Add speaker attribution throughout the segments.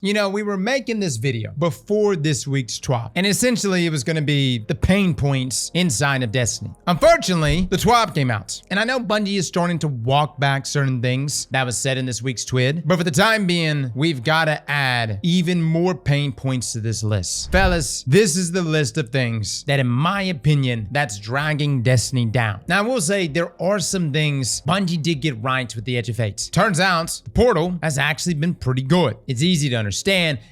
Speaker 1: You know, we were making this video before this week's TWAB, and essentially it was going to be the pain points inside of Destiny. Unfortunately, the TWAB came out, and I know Bungie is starting to walk back certain things that was said in this week's TWID, but for the time being, we've got to add even more pain points to this list. Fellas, this is the list of things that, in my opinion, that's dragging Destiny down. Now, I will say there are some things Bungie did get right with the Edge of Fate. Turns out, the portal has actually been pretty good. It's easy to understand.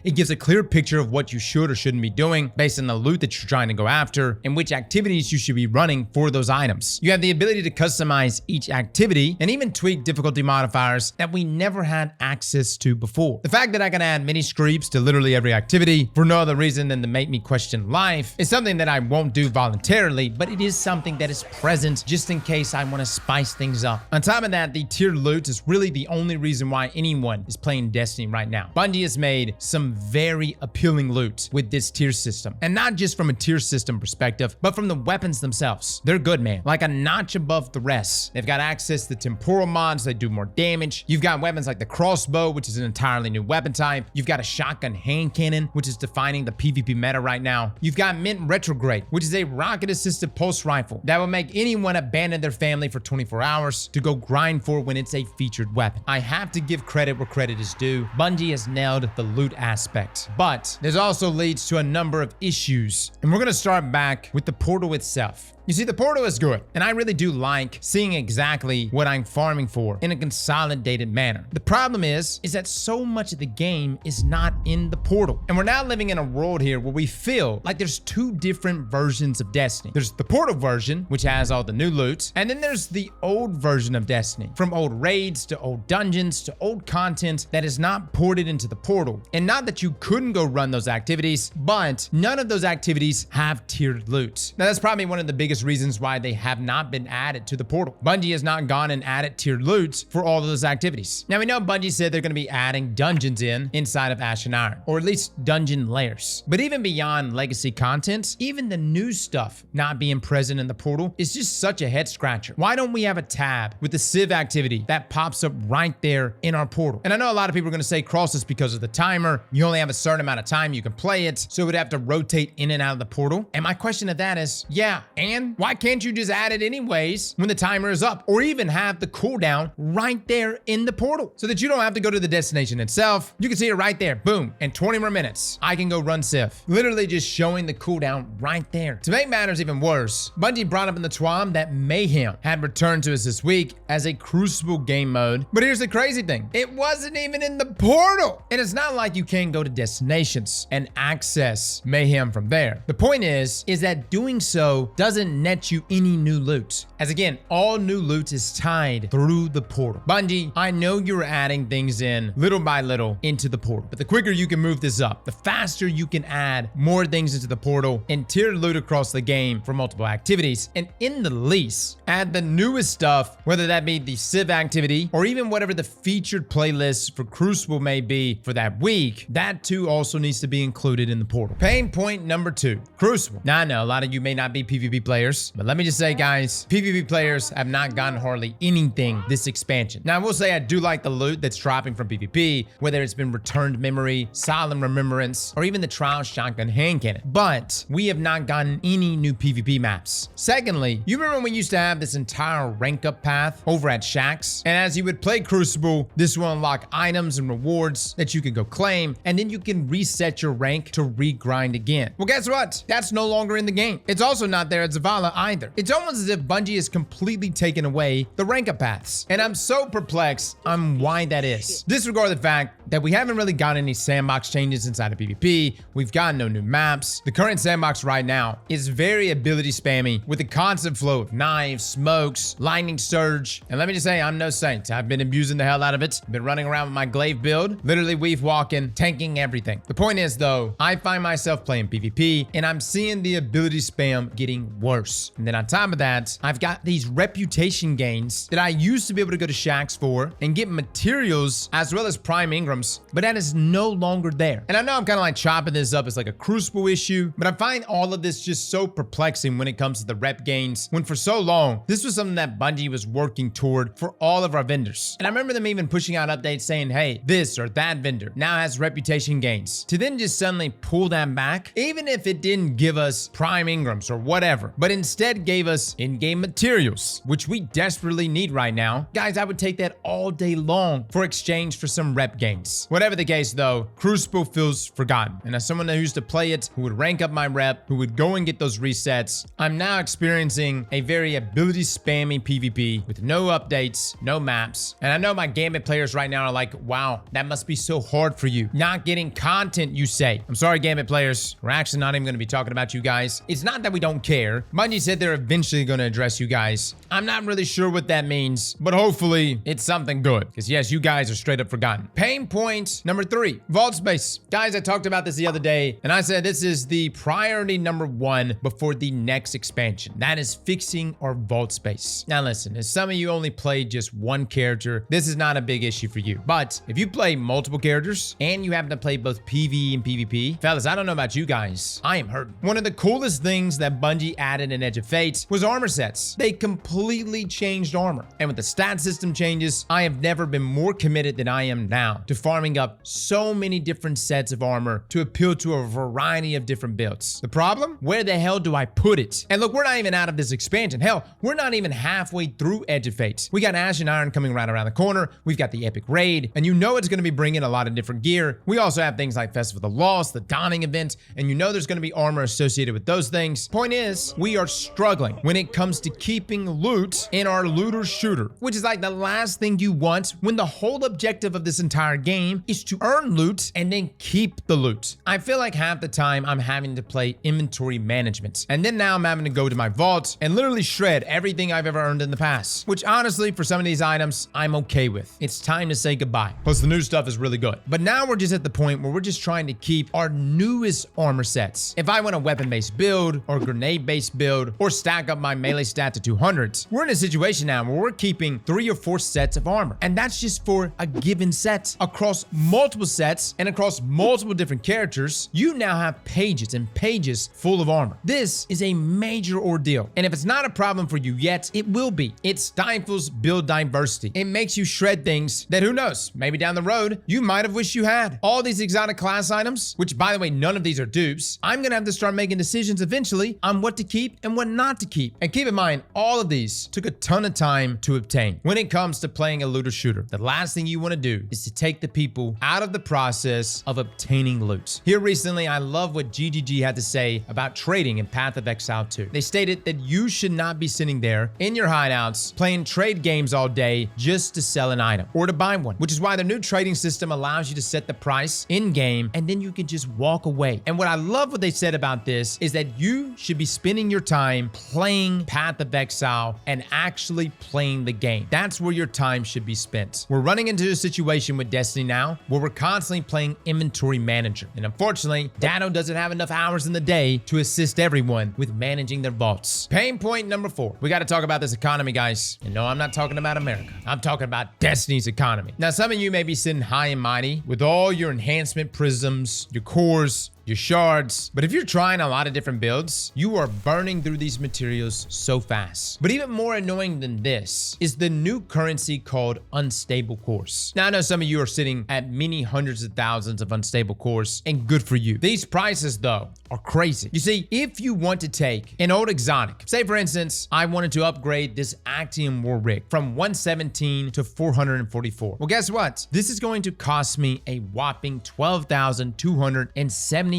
Speaker 1: It gives a clear picture of what you should or shouldn't be doing based on the loot that you're trying to go after and which activities you should be running for those items. You have the ability to customize each activity and even tweak difficulty modifiers that we never had access to before. The fact that I can add mini creeps to literally every activity for no other reason than to make me question life is something that I won't do voluntarily, but it is something that is present just in case I want to spice things up. On top of that, the tiered loot is really the only reason why anyone is playing Destiny right now. Bungie has made some very appealing loot with this tier system, and not just from a tier system perspective, but from the weapons themselves. They're good, man, like a notch above the rest. They've got access to temporal mods that do more damage. You've got weapons like the crossbow, which is an entirely new weapon type. You've got a shotgun hand cannon, which is defining the PvP meta right now. You've got Mint Retrograde, which is a rocket assisted pulse rifle that will make anyone abandon their family for 24 hours to go grind for when it's a featured weapon. I have to give credit where credit is due. Bungie has nailed the loot aspect, but this also leads to a number of issues, and we're going to start back with the portal itself. You see, the portal is good, and I really do like seeing exactly what I'm farming for in a consolidated manner. The problem is that so much of the game is not in the portal, and we're now living in a world here where we feel like there's two different versions of Destiny. There's the portal version, which has all the new loot, and then there's the old version of Destiny, from old raids to old dungeons to old content that is not ported into the portal. And not that you couldn't go run those activities, but none of those activities have tiered loot. Now, that's probably one of the biggest reasons why they have not been added to the portal. Bungie has not gone and added tiered loot for all of those activities. Now, we know Bungie said they're going to be adding dungeons inside of Ash and Iron, or at least dungeon layers. But even beyond legacy content, even the new stuff not being present in the portal is just such a head scratcher. Why don't we have a tab with the Civ activity that pops up right there in our portal? And I know a lot of people are going to say cross is because of the timer. You only have a certain amount of time you can play it, so it would have to rotate in and out of the portal. And my question to that is, yeah, and why can't you just add it anyways when the timer is up, or even have the cooldown right there in the portal so that you don't have to go to the destination itself? You can see it right there, boom, in 20 more minutes, I can go run Civ. Literally just showing the cooldown right there. To make matters even worse, Bungie brought up in the TWAB that Mayhem had returned to us this week as a Crucible game mode. But here's the crazy thing, it wasn't even in the portal. And it's not like you can go to destinations and access Mayhem from there. The point is that doing so doesn't net you any new loot, as again, all new loot is tied through the portal. Bungie, I know you're adding things in little by little into the portal, but the quicker you can move this up, the faster you can add more things into the portal and tier loot across the game for multiple activities, and in the least, add the newest stuff, whether that be the Civ activity or even whatever the featured playlist for Crucible may be for that week. That too also needs to be included in the portal. Pain point number 2, Crucible. Now, I know a lot of you may not be PvP players, but let me just say, guys, PvP players have not gotten hardly anything this expansion. Now, I will say I do like the loot that's dropping from PvP, whether it's been Returned Memory, Solemn Remembrance, or even the Trial Shotgun Hand Cannon, but we have not gotten any new PvP maps. Secondly, you remember when we used to have this entire rank up path over at Shaxx, and as you would play Crucible, this will unlock items and rewards that you can go claim, and then you can reset your rank to regrind again. Well, guess what? That's no longer in the game. It's also not there at Zavala either. It's almost as if Bungie has completely taken away the rank up paths, and I'm so perplexed on why that is. Disregard the fact that we haven't really gotten any sandbox changes inside of PvP. We've gotten no new maps. The current sandbox right now is very ability spammy with a constant flow of knives, smokes, lightning surge, and let me just say, I'm no saint. I've been abusing the hell out of it. Been running around with my glaive build, literally weave walking, tanking everything. The point is though, I find myself playing PvP and I'm seeing the ability spam getting worse. worse. And then on top of that, I've got these reputation gains that I used to be able to go to shacks for and get materials as well as prime Ingrams, but that is no longer there. And I know I'm kind of like chopping this up as like a Crucible issue, but I find all of this just so perplexing when it comes to the rep gains, when for so long, this was something that Bungie was working toward for all of our vendors. And I remember them even pushing out updates saying, hey, this or that vendor now has reputation gains. To then just suddenly pull that back, even if it didn't give us prime Ingrams or whatever, but instead gave us in-game materials, which we desperately need right now. Guys, I would take that all day long for exchange for some rep gains. Whatever the case though, Crucible feels forgotten. And as someone that used to play it, who would rank up my rep, who would go and get those resets, I'm now experiencing a very ability spammy PvP with no updates, no maps. And I know my Gambit players right now are like, wow, that must be so hard for you. Not getting content, you say. I'm sorry, Gambit players. We're actually not even going to be talking about you guys. It's not that we don't care. Bungie said they're eventually going to address you guys. I'm not really sure what that means, but hopefully it's something good. Because yes, you guys are straight up forgotten. Pain point number 3, vault space. Guys, I talked about this the other day, and I said this is the priority number 1 before the next expansion. That is fixing our vault space. Now listen, as some of you only play just one character, this is not a big issue for you. But if you play multiple characters and you happen to play both PvE and PvP, fellas, I don't know about you guys, I am hurting. One of the coolest things that Bungie added in Edge of Fate was armor sets. They completely changed armor. And with the stat system changes, I have never been more committed than I am now to farming up so many different sets of armor to appeal to a variety of different builds. The problem? Where the hell do I put it? And look, we're not even out of this expansion. Hell, we're not even halfway through Edge of Fate. We got Ash and Iron coming right around the corner. We've got the Epic Raid, and you know it's going to be bringing a lot of different gear. We also have things like Festival of the Lost, the Dawning event, and you know there's going to be armor associated with those things. Point is, we are struggling when it comes to keeping loot in our looter shooter, which is like the last thing you want when the whole objective of this entire game is to earn loot and then keep the loot. I feel like half the time I'm having to play inventory management, and then now I'm having to go to my vault and literally shred everything I've ever earned in the past, which honestly, for some of these items, I'm okay with. It's time to say goodbye. Plus, the new stuff is really good. But now we're just at the point where we're just trying to keep our newest armor sets. If I want a weapon-based build or grenade-based build or stack up my melee stat to 200s, we're in a situation now where we're keeping 3 or 4 sets of armor. And that's just for a given set. Across multiple sets and across multiple different characters, you now have pages and pages full of armor. This is a major ordeal. And if it's not a problem for you yet, it will be. It stifles build diversity. It makes you shred things that, who knows, maybe down the road, you might have wished you had. All these exotic class items, which by the way, none of these are dupes, I'm gonna have to start making decisions eventually on what to keep and what not to keep. And keep in mind, all of these took a ton of time to obtain. When it comes to playing a looter shooter, the last thing you wanna do is to take the people out of the process of obtaining loot. Here recently, I love what GGG had to say about trading in Path of Exile 2. They stated that you should not be sitting there in your hideouts playing trade games all day just to sell an item or to buy one, which is why the new trading system allows you to set the price in game and then you can just walk away. And what I love what they said about this is that you should be spending your time playing Path of Exile and actually playing the game. That's where your time should be spent. We're running into a situation with Destiny now where we're constantly playing inventory manager. And unfortunately, Dado doesn't have enough hours in the day to assist everyone with managing their vaults. Pain point number 4. We got to talk about this economy, guys. And no, I'm not talking about America. I'm talking about Destiny's economy. Now, some of you may be sitting high and mighty with all your enhancement prisms, your cores, your shards. But if you're trying a lot of different builds, you are burning through these materials so fast. But even more annoying than this is the new currency called unstable cores. Now, I know some of you are sitting at many hundreds of thousands of unstable cores, and good for you. These prices, though, are crazy. You see, if you want to take an old exotic, say for instance, I wanted to upgrade this Actium War Rig from 117 to 444. Well, guess what? This is going to cost me a whopping 12,273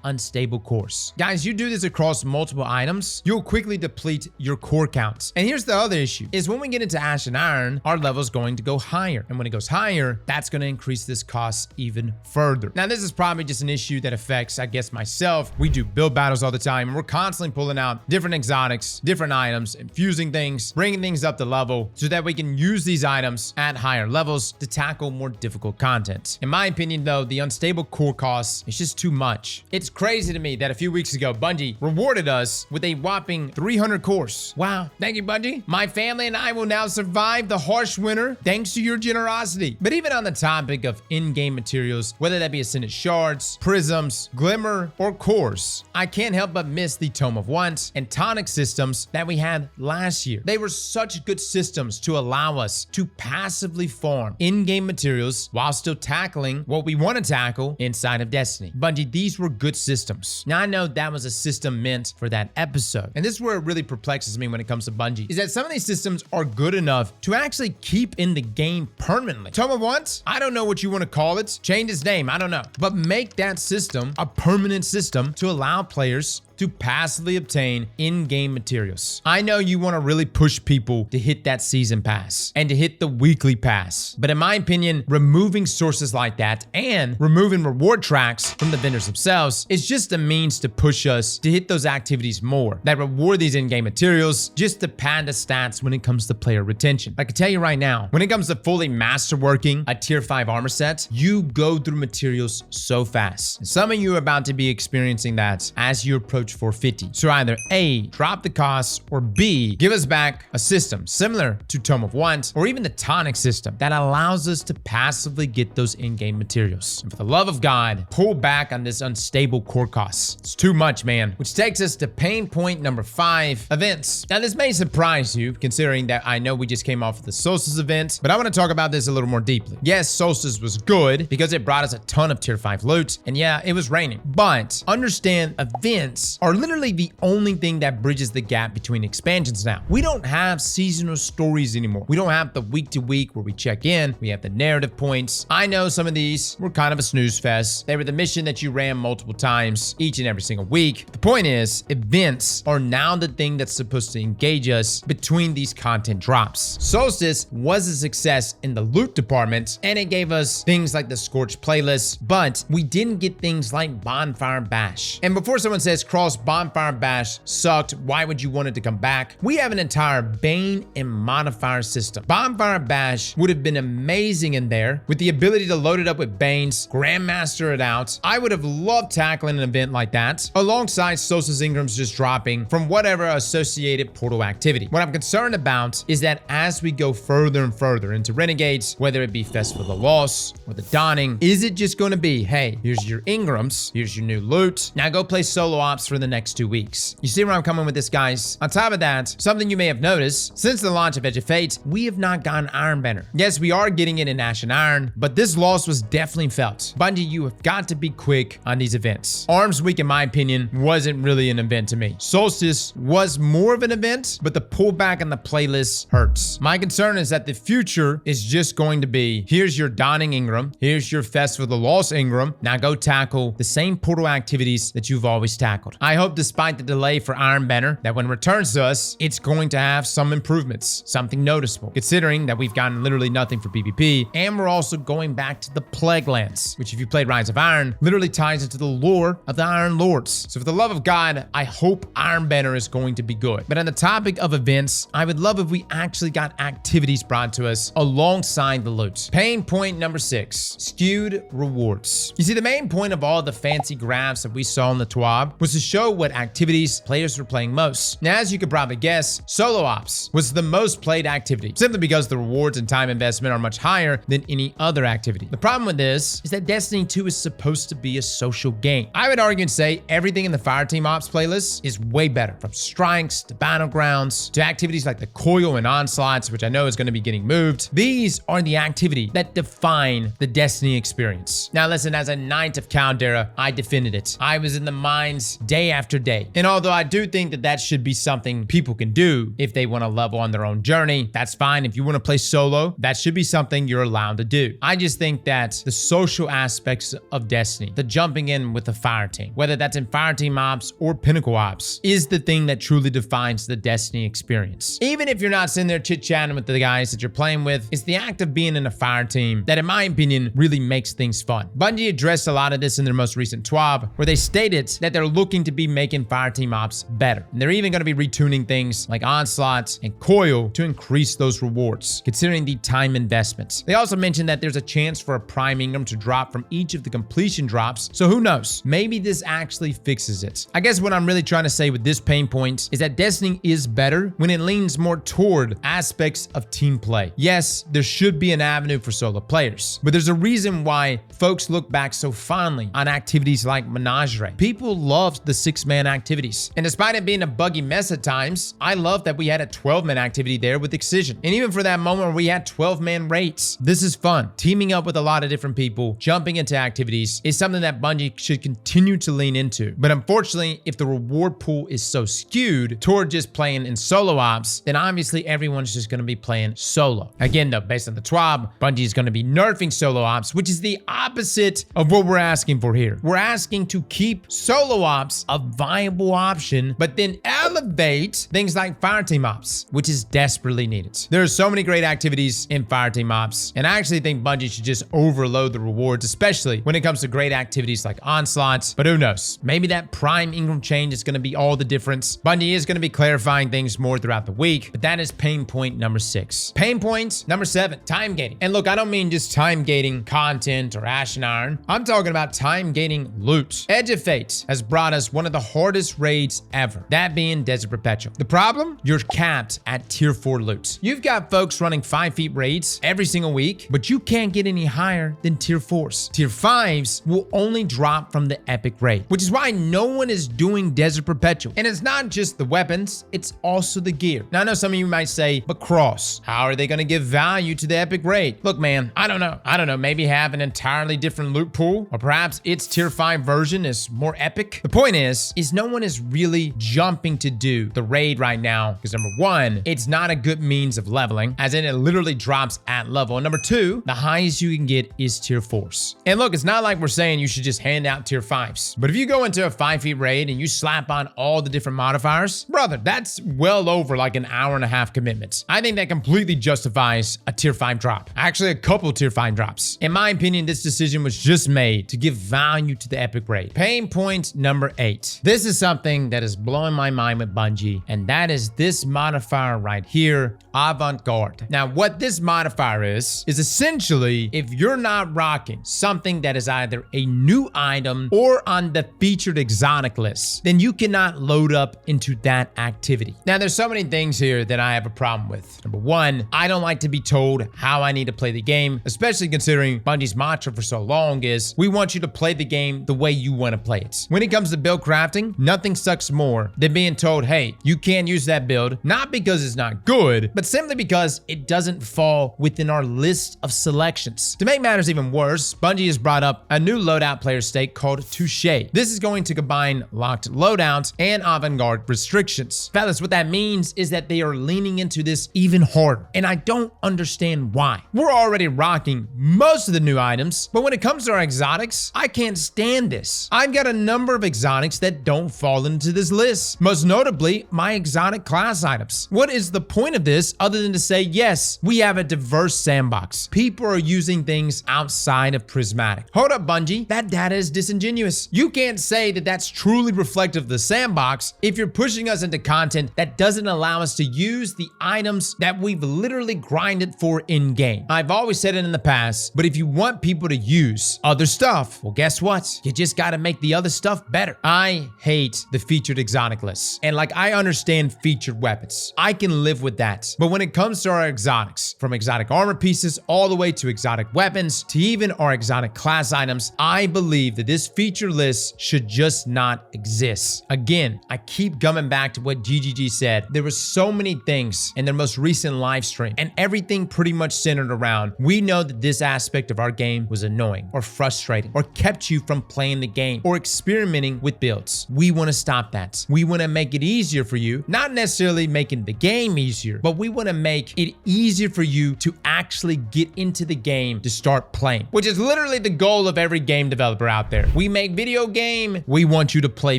Speaker 1: unstable cores. Guys, you do this across multiple items, you'll quickly deplete your core counts. And here's the other issue, is when we get into Ash and Iron, our level's going to go higher. And when it goes higher, that's going to increase this cost even further. Now, this is probably just an issue that affects, I guess, myself. We do build battles all the time, and we're constantly pulling out different exotics, different items, infusing things, bringing things up to level so that we can use these items at higher levels to tackle more difficult content. In my opinion, though, the unstable core cost is just too much. much. It's crazy to me that a few weeks ago, Bungie rewarded us with a whopping 300 cores. Wow, thank you, Bungie. My family and I will now survive the harsh winter thanks to your generosity. But even on the topic of in-game materials, whether that be Ascended Shards, Prisms, Glimmer, or Cores, I can't help but miss the Tome of Want and Tonic systems that we had last year. They were such good systems to allow us to passively farm in-game materials while still tackling what we want to tackle inside of Destiny. Bungie, these were good systems. Now I know that was a system meant for that episode, and this is where it really perplexes me when it comes to Bungie, is that some of these systems are good enough to actually keep in the game permanently. Tome of Want, I don't know what you want to call it, change its name, I don't know, but make that system a permanent system to allow players to passively obtain in-game materials. I know you want to really push people to hit that season pass and to hit the weekly pass, but in my opinion, removing sources like that and removing reward tracks from the vendors themselves is just a means to push us to hit those activities more that reward these in-game materials just to pad the stats when it comes to player retention. I can tell you right now, when it comes to fully masterworking a tier 5 armor set, you go through materials so fast. And some of you are about to be experiencing that as you approach 450. So either A, drop the costs, or B, give us back a system similar to Tome of Want or even the Tonic system that allows us to passively get those in-game materials. And for the love of God, pull back on this unstable core costs. It's too much, man. Which takes us to pain point number 5, events. Now this may surprise you considering that I know we just came off of the Solstice event, but I want to talk about this a little more deeply. Yes, Solstice was good because it brought us a ton of tier 5 loot, and yeah, it was raining, but understand events are literally the only thing that bridges the gap between expansions now. We don't have seasonal stories anymore. We don't have the week to week where we check in. We have the narrative points. I know some of these were kind of a snooze fest. They were the mission that you ran multiple times each and every single week. The point is, events are now the thing that's supposed to engage us between these content drops. Solstice was a success in the loot department, and it gave us things like the Scorch playlist, but we didn't get things like Bonfire Bash. And before someone says Bonfire Bash sucked, why would you want it to come back? We have an entire Bane and modifier system. Bonfire Bash would have been amazing in there with the ability to load it up with Banes, Grandmaster it out. I would have loved tackling an event like that alongside Solstice Ingrams just dropping from whatever associated portal activity. What I'm concerned about is that as we go further and further into Renegades, whether it be Festival of the Lost or the Dawning, is it just going to be, hey, here's your Ingrams, here's your new loot, now go play solo ops for the next 2 weeks. You see where I'm coming with this, guys? On top of that, something you may have noticed, since the launch of Edge of Fate, we have not gotten Iron Banner. Yes, we are getting it in Ash and Iron, but this loss was definitely felt. Bungie, you have got to be quick on these events. Arms Week, in my opinion, wasn't really an event to me. Solstice was more of an event, but the pullback on the playlist hurts. My concern is that the future is just going to be, here's your Dawning Ingram, here's your Festival of the Lost Ingram, now go tackle the same portal activities that you've always tackled. I hope despite the delay for Iron Banner, that when it returns to us, it's going to have some improvements, something noticeable, considering that we've gotten literally nothing for PvP, and we're also going back to the Plague Lands, which if you played Rise of Iron, literally ties into the lore of the Iron Lords. So for the love of God, I hope Iron Banner is going to be good. But on the topic of events, I would love if we actually got activities brought to us alongside the loot. Pain point number 6, Skewed Rewards. You see, the main point of all the fancy graphs that we saw in the TWAB was to show what activities players were playing most. Now, as you could probably guess, solo ops was the most played activity, simply because the rewards and time investment are much higher than any other activity. The problem with this is that Destiny 2 is supposed to be a social game. I would argue and say everything in the Fireteam Ops playlist is way better, from strikes to battlegrounds to activities like the Coil and Onslaughts, which I know is going to be getting moved. These are the activity that define the Destiny experience. Now listen, as a Knight of Caldera, I defended it. I was in the mines day after day. And although I do think that that should be something people can do if they want to level on their own journey, that's fine. If you want to play solo, that should be something you're allowed to do. I just think that the social aspects of Destiny, the jumping in with the fire team, whether that's in Fireteam Ops or Pinnacle Ops, is the thing that truly defines the Destiny experience. Even if you're not sitting there chit-chatting with the guys that you're playing with, it's the act of being in a fire team that, in my opinion, really makes things fun. Bungie addressed a lot of this in their most recent TWAB, where they stated that they're looking to be making fireteam ops better. And they're even going to be retuning things like Onslaught and Coil to increase those rewards, considering the time investments. They also mentioned that there's a chance for a Prime Ingram to drop from each of the completion drops, so who knows? Maybe this actually fixes it. I guess what I'm really trying to say with this pain point is that Destiny is better when it leans more toward aspects of team play. Yes, there should be an avenue for solo players, but there's a reason why folks look back so fondly on activities like Menagerie. People loved the 6-man activities, and despite it being a buggy mess at times, I love that we had a 12-man activity there with Excision, and even for that moment where we had 12-man rates. This is fun. Teaming up with a lot of different people, jumping into activities is something that Bungie should continue to lean into. But unfortunately, if the reward pool is so skewed toward just playing in solo ops, then obviously everyone's just going to be playing solo. Again though, based on the TWAB, Bungie is going to be nerfing solo ops, which is the opposite of what we're asking for here. We're asking to keep solo ops a viable option, but then elevate things like fireteam ops, which is desperately needed. There are so many great activities in fireteam ops, and I actually think Bungie should just overload the rewards, especially when it comes to great activities like Onslaughts. But who knows? Maybe that Prime Ingram change is going to be all the difference. Bungie is going to be clarifying things more throughout the week, but that is pain point number 6. Pain point number 7, time gating. And look, I don't mean just time gating content or Ashen Iron. I'm talking about time gating loot. Edge of Fate has brought us one of the hardest raids ever, that being Desert Perpetual. The problem? You're capped at tier 4 loot. You've got folks running 5 feet raids every single week, but you can't get any higher than tier 4s. Tier 5s will only drop from the epic raid, which is why no one is doing Desert Perpetual. And it's not just the weapons, it's also the gear. Now I know some of you might say, but Cross, how are they going to give value to the epic raid? Look man, I don't know, maybe have an entirely different loot pool, or perhaps its tier 5 version is more epic. The point is no one is really jumping to do the raid right now, because number 1, it's not a good means of leveling, as in it literally drops at level. And number 2, the highest you can get is tier 4s. And look, it's not like we're saying you should just hand out tier 5s, but if you go into a 5 feet raid and you slap on all the different modifiers, brother, that's well over like an hour-and-a-half commitment. I think that completely justifies a tier 5 drop. Actually, a couple tier 5 drops. In my opinion, this decision was just made to give value to the epic raid. Pain point number 8. This is something that is blowing my mind with Bungie, and that is this modifier right here, Avant Garde. Now, what this modifier is essentially if you're not rocking something that is either a new item or on the featured exotic list, then you cannot load up into that activity. Now, there's so many things here that I have a problem with. Number 1, I don't like to be told how I need to play the game, especially considering Bungie's mantra for so long is, we want you to play the game the way you want to play it. When it comes to build crafting, nothing sucks more than being told, hey, you can't use that build, not because it's not good, but simply because it doesn't fall within our list of selections. To make matters even worse, Bungie has brought up a new loadout player state called Touche. This is going to combine locked loadouts and Avant Garde restrictions. Fellas, what that means is that they are leaning into this even harder, and I don't understand why. We're already rocking most of the new items, but when it comes to our exotics, I can't stand this. I've got a number of exotics that don't fall into this list, most notably my exotic class items. What is the point of this other than to say, yes, we have a diverse sandbox. People are using things outside of Prismatic. Hold up, Bungie, that data is disingenuous. You can't say that that's truly reflective of the sandbox if you're pushing us into content that doesn't allow us to use the items that we've literally grinded for in-game. I've always said it in the past, but if you want people to use other stuff, well, guess what? You just gotta make the other stuff better. I hate the featured exotic lists. And like, I understand featured weapons. I can live with that. But when it comes to our exotics, from exotic armor pieces all the way to exotic weapons to even our exotic class items, I believe that this feature list should just not exist. Again, I keep coming back to what GGG said. There were so many things in their most recent live stream, and everything pretty much centered around, we know that this aspect of our game was annoying or frustrating or kept you from playing the game or experimenting with builds. We want to stop that. We want to make it easier for you, not necessarily making the game easier, but we want to make it easier for you to actually get into the game to start playing, which is literally the goal of every game developer out there. We make video game, we want you to play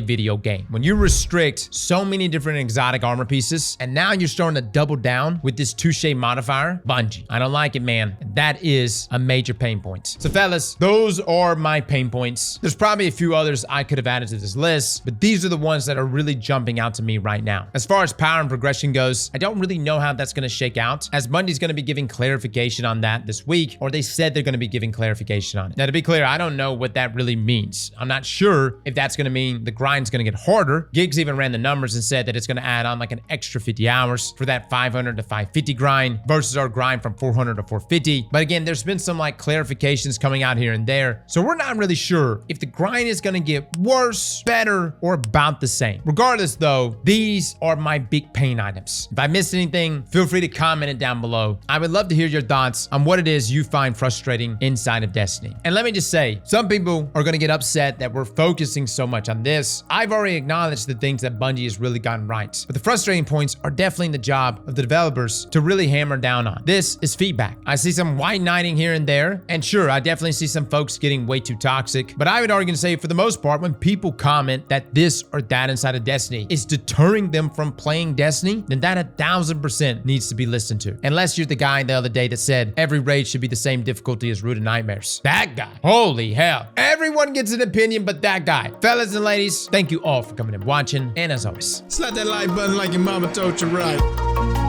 Speaker 1: video game. When you restrict so many different exotic armor pieces, and now you're starting to double down with this Touche modifier, Bungie, I don't like it, man. That is a major pain point. So fellas, those are my pain points. There's probably a few others I could have added to this this list, but these are the ones that are really jumping out to me right now. As far as power and progression goes, I don't really know how that's going to shake out, as Bungie's going to be giving clarification on that this week, or they said they're going to be giving clarification on it. Now, to be clear, I don't know what that really means. I'm not sure if that's going to mean the grind's going to get harder. Gigs even ran the numbers and said that it's going to add on like an extra 50 hours for that 500 to 550 grind versus our grind from 400 to 450. But again, there's been some like clarifications coming out here and there, so we're not really sure if the grind is going to get worse, better, or about the same. Regardless though, these are my big pain items. If I missed anything, feel free to comment it down below. I would love to hear your thoughts on what it is you find frustrating inside of Destiny. And let me just say, some people are going to get upset that we're focusing so much on this. I've already acknowledged the things that Bungie has really gotten right, but the frustrating points are definitely the job of the developers to really hammer down on. This is feedback. I see some white knighting here and there, and sure, I definitely see some folks getting way too toxic, but I would argue to say for the most part, when people comment that this or that inside of Destiny is deterring them from playing Destiny, then that 1000% needs to be listened to. Unless you're the guy the other day that said every raid should be the same difficulty as Root of Nightmares. That guy. Holy hell. Everyone gets an opinion but that guy. Fellas and ladies, thank you all for coming and watching, and as always,
Speaker 2: Slap that like button like your mama told you right.